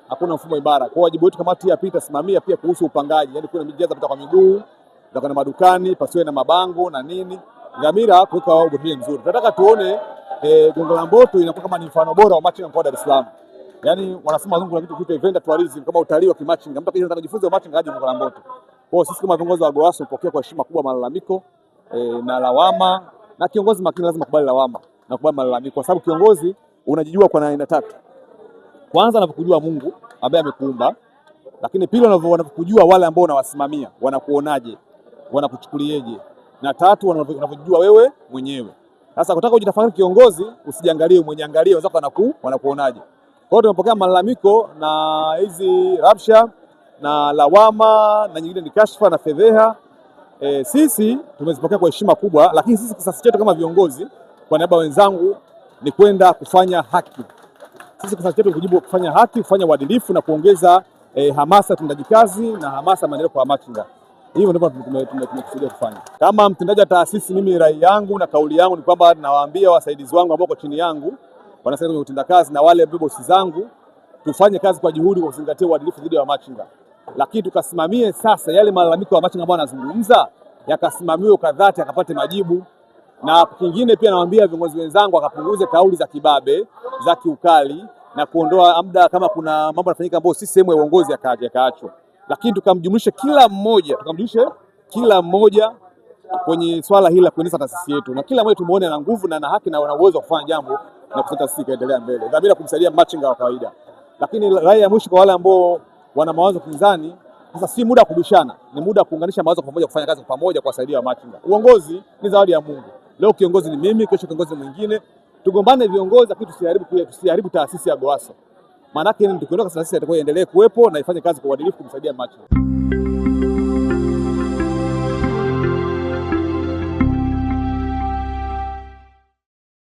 hakuna mfumo imara. Kwa wajibu wetu kama TRP itasimamia pia kuhusu upangaji, yani kuna njia za kupita kwa miguu, za kwenda madukani, pasiwe na mabango na nini. Dhamira kuweka ubunifu mzuri. Tunataka tuone Gongo la Mboto inakuwa kama ni mfano bora wa machinga kwa Dar es Salaam. Yani wanasema wazungu kuna kitu kitu vendor tourism, kama utalii wa kimachinga. Mtu akitaka kujifunza machinga aje Gongo la Mboto. Kwa sisi kama viongozi wa GOASO tupokea kwa heshima kubwa malalamiko na lawama, na kiongozi makini lazima kubali lawama na kubali malalamiko, kwa sababu kiongozi unajijua kwa aina tatu. Kwanza anakujua Mungu ambaye amekuumba, lakini pili wanakujua wale ambao unawasimamia, wanakuonaje, wanakuchukulieje, na tatu wanavyojua wewe mwenyewe. Sasa kutaka kujitafakari kiongozi, usijiangalie mwenye, angalie wenzako wanakuonaje. Kwa hiyo tumepokea malalamiko na hizi rabsha na lawama na nyingine ni kashfa na fedheha. Sisi tumezipokea kwa heshima kubwa, lakini sisi kisasi chetu kama viongozi kwa niaba wenzangu ni kwenda kufanya haki. Sisi kisasi chetu kujibu kufanya haki, kufanya uadilifu na kuongeza hamasa utendaji kazi na hamasa maendeleo kwa machinga. Hivyo ndivyo tumekusudia kufanya. Kama mtendaji wa taasisi, mimi rai yangu na kauli yangu ni kwamba nawaambia wasaidizi wangu ambao kwa chini yangu wanasaidia kwenye utenda kazi na wale bosi zangu, tufanye kazi kwa juhudi kwa kuzingatia uadilifu dhidi ya machinga. Lakini tukasimamie sasa yale malalamiko ya machinga ambao wanazungumza yakasimamiwe kwa dhati, yakapate majibu. Na kingine pia nawaambia viongozi wenzangu wakapunguze kauli za kibabe, za kiukali na kuondoa muda kama kuna mambo yanafanyika ambayo si sehemu ya uongozi yakaachwa. Lakini tukamjumlishe kila mmoja kwenye swala hili la kuendesha taasisi yetu, na kila mmoja tumuone ana nguvu na ana haki na ana uwezo wa kufanya jambo na kusaidia taasisi kaendelea mbele. Dhamira kumsaidia machinga wa kawaida. Lakini rai ya mwisho kwa wale ambao wana mawazo kinzani, sasa si muda kubishana, ni muda kuunganisha mawazo pamoja, kufanya kazi pamoja kuwasaidia machinga. Uongozi ni zawadi ya Mungu. Leo kiongozi ni mimi, kesho kiongozi mwingine. Tugombane viongozi, lakini tusiharibu taasisi ya GOASO. Maana yake ni tukiondoka taasisi itakuwa iendelee kuwepo na ifanye kazi kwa uadilifu kumsaidia machinga.